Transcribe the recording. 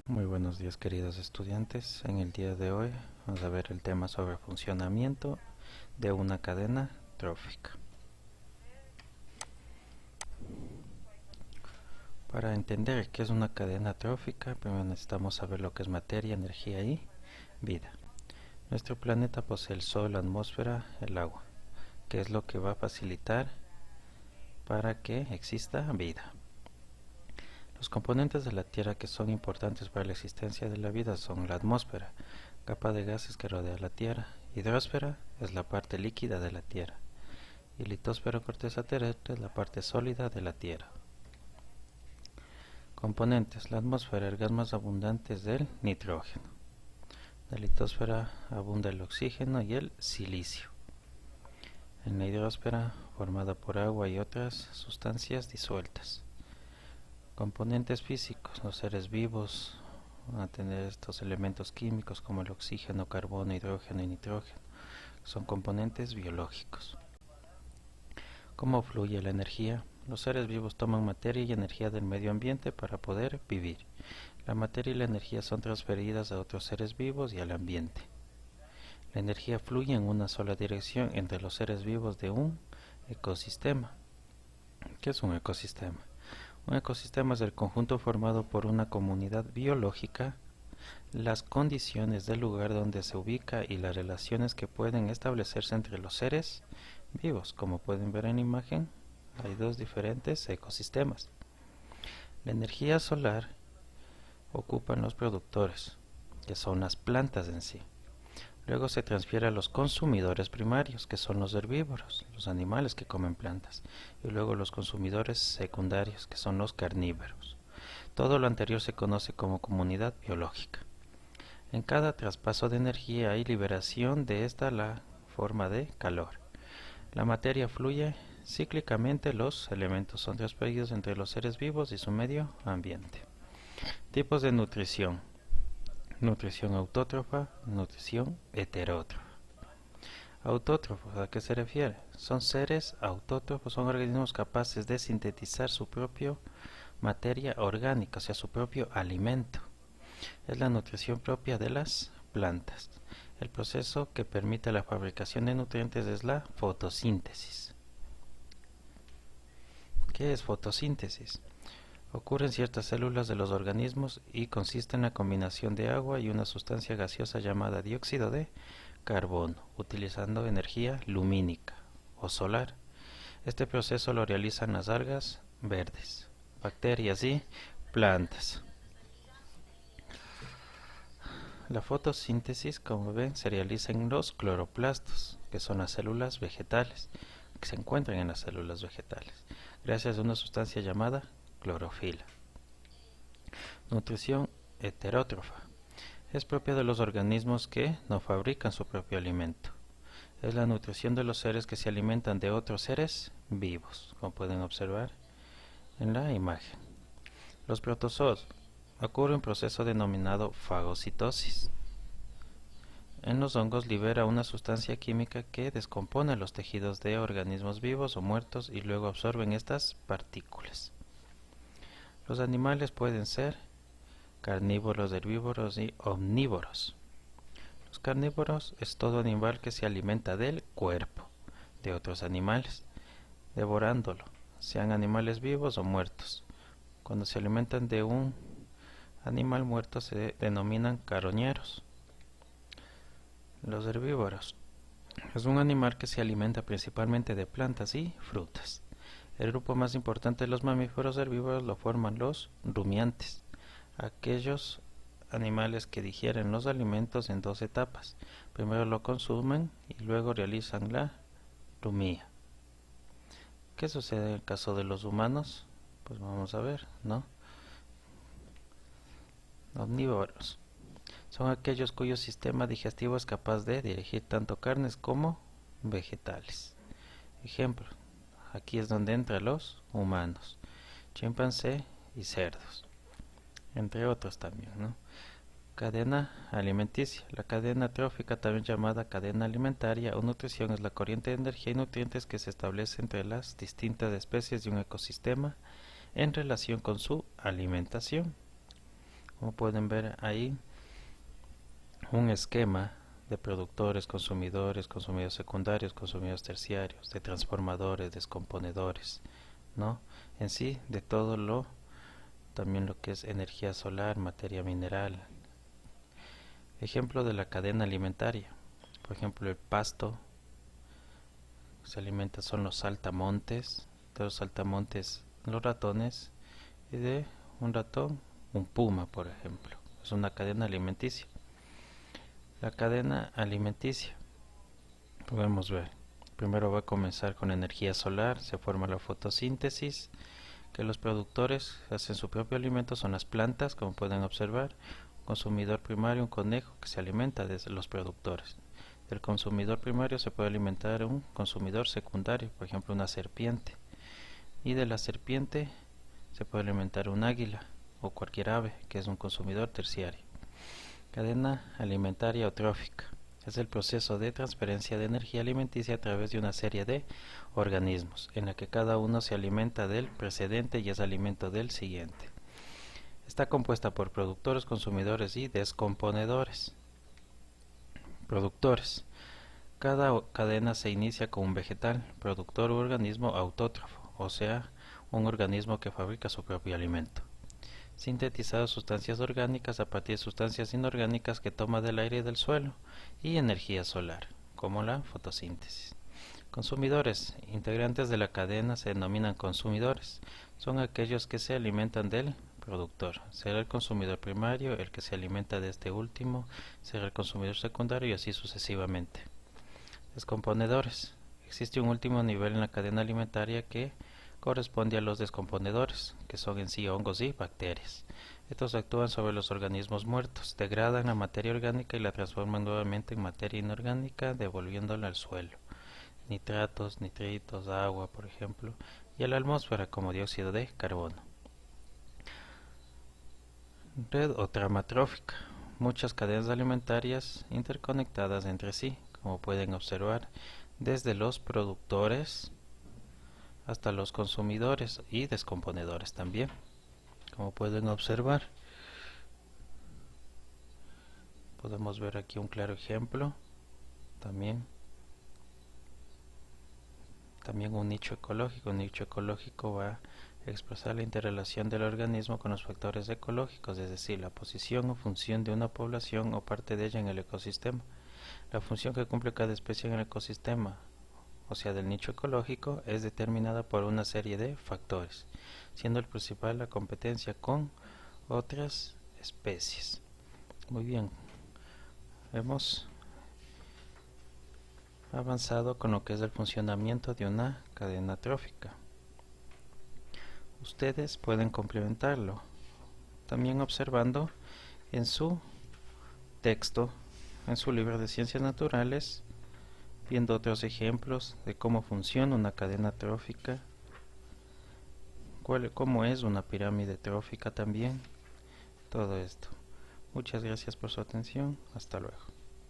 Muy buenos días, queridos estudiantes. En el día de hoy vamos a ver el tema sobre funcionamiento de una cadena trófica. Para entender qué es una cadena trófica, primero necesitamos saber lo que es materia, energía y vida. Nuestro planeta posee el Sol, la atmósfera, el agua, que es lo que va a facilitar para que exista vida. Los componentes de la Tierra que son importantes para la existencia de la vida son la atmósfera, capa de gases que rodea la Tierra; hidrosfera es la parte líquida de la Tierra; y litosfera o corteza terrestre es la parte sólida de la Tierra. Componentes: la atmósfera, el gas más abundante es el nitrógeno. En la litosfera abunda el oxígeno y el silicio. En la hidrosfera, formada por agua y otras sustancias disueltas. Componentes físicos: los seres vivos van a tener estos elementos químicos como el oxígeno, carbono, hidrógeno y nitrógeno. Son componentes biológicos. ¿Cómo fluye la energía? Los seres vivos toman materia y energía del medio ambiente para poder vivir. La materia y la energía son transferidas a otros seres vivos y al ambiente. La energía fluye en una sola dirección entre los seres vivos de un ecosistema. ¿Qué es un ecosistema? Un ecosistema es el conjunto formado por una comunidad biológica, las condiciones del lugar donde se ubica y las relaciones que pueden establecerse entre los seres vivos. Como pueden ver en la imagen, hay dos diferentes ecosistemas. La energía solar ocupan los productores, que son las plantas en sí. Luego se transfiere a los consumidores primarios, que son los herbívoros, los animales que comen plantas, y luego los consumidores secundarios, que son los carnívoros. Todo lo anterior se conoce como comunidad biológica. En cada traspaso de energía hay liberación de esta la forma de calor. La materia fluye cíclicamente, los elementos son transferidos entre los seres vivos y su medio ambiente. Tipos de nutrición: nutrición autótrofa, nutrición heterótrofa. Autótrofos, ¿a qué se refiere? Son seres autótrofos, son organismos capaces de sintetizar su propia materia orgánica, o sea, su propio alimento. Es la nutrición propia de las plantas. El proceso que permite la fabricación de nutrientes es la fotosíntesis. ¿Qué es fotosíntesis? Ocurre en ciertas células de los organismos y consiste en la combinación de agua y una sustancia gaseosa llamada dióxido de carbono, utilizando energía lumínica o solar. Este proceso lo realizan las algas verdes, bacterias y plantas. La fotosíntesis, como ven, se realiza en los cloroplastos, que son las células vegetales, que se encuentran en las células vegetales, gracias a una sustancia llamada clorofila. Nutrición heterótrofa. Es propia de los organismos que no fabrican su propio alimento. Es la nutrición de los seres que se alimentan de otros seres vivos, como pueden observar en la imagen. Los protozoos. Ocurre un proceso denominado fagocitosis. En los hongos libera una sustancia química que descompone los tejidos de organismos vivos o muertos y luego absorben estas partículas. Los animales pueden ser carnívoros, herbívoros y omnívoros. Los carnívoros es todo animal que se alimenta del cuerpo de otros animales, devorándolo, sean animales vivos o muertos. Cuando se alimentan de un animal muerto se denominan carroñeros. Los herbívoros es un animal que se alimenta principalmente de plantas y frutas. El grupo más importante de los mamíferos herbívoros lo forman los rumiantes, aquellos animales que digieren los alimentos en dos etapas. Primero lo consumen y luego realizan la rumía. ¿Qué sucede en el caso de los humanos? Pues vamos a ver, ¿no? Omnívoros son aquellos cuyo sistema digestivo es capaz de digerir tanto carnes como vegetales. Ejemplo, aquí es donde entran los humanos, chimpancé y cerdos, entre otros también, ¿no? Cadena alimenticia. La cadena trófica, también llamada cadena alimentaria o nutrición, es la corriente de energía y nutrientes que se establece entre las distintas especies de un ecosistema en relación con su alimentación. Como pueden ver ahí, un esquema de productores, consumidores, consumidores secundarios, consumidores terciarios, de transformadores, descomponedores, ¿no? En sí, de todo también lo que es energía solar, materia mineral. Ejemplo de la cadena alimentaria. Por ejemplo, el pasto se alimenta son los saltamontes, de los saltamontes los ratones, y de un ratón un puma, por ejemplo. Es una cadena alimenticia. La cadena alimenticia, podemos ver, primero va a comenzar con energía solar, se forma la fotosíntesis, que los productores hacen su propio alimento, son las plantas, como pueden observar. Un consumidor primario, un conejo que se alimenta de los productores. Del consumidor primario se puede alimentar un consumidor secundario, por ejemplo una serpiente. Y de la serpiente se puede alimentar un águila o cualquier ave, que es un consumidor terciario. Cadena alimentaria eutrófica. Es el proceso de transferencia de energía alimenticia a través de una serie de organismos, en la que cada uno se alimenta del precedente y es alimento del siguiente. Está compuesta por productores, consumidores y descomponedores. Productores. Cada cadena se inicia con un vegetal, productor u organismo autótrofo, o sea, un organismo que fabrica su propio alimento. Sintetizado sustancias orgánicas a partir de sustancias inorgánicas que toma del aire y del suelo, y energía solar, como la fotosíntesis. Consumidores. Integrantes de la cadena se denominan consumidores. Son aquellos que se alimentan del productor. Será el consumidor primario el que se alimenta de este último, será el consumidor secundario y así sucesivamente. Descomponedores. Existe un último nivel en la cadena alimentaria que corresponde a los descomponedores, que son en sí hongos y bacterias. Estos actúan sobre los organismos muertos, degradan la materia orgánica y la transforman nuevamente en materia inorgánica, devolviéndola al suelo. Nitratos, nitritos, agua, por ejemplo, y a la atmósfera como dióxido de carbono. Red o trama trófica. Muchas cadenas alimentarias interconectadas entre sí, como pueden observar, desde los productores hasta los consumidores y descomponedores también, como pueden observar. Podemos ver aquí un claro ejemplo, también un nicho ecológico. Un nicho ecológico va a expresar la interrelación del organismo con los factores ecológicos, es decir, la posición o función de una población o parte de ella en el ecosistema. La función que cumple cada especie en el ecosistema, o sea del nicho ecológico, es determinada por una serie de factores, siendo el principal la competencia con otras especies. Muy bien, hemos avanzado con lo que es el funcionamiento de una cadena trófica. Ustedes pueden complementarlo también observando en su texto, en su libro de ciencias naturales, viendo otros ejemplos de cómo funciona una cadena trófica, cómo es una pirámide trófica también, todo esto. Muchas gracias por su atención, hasta luego.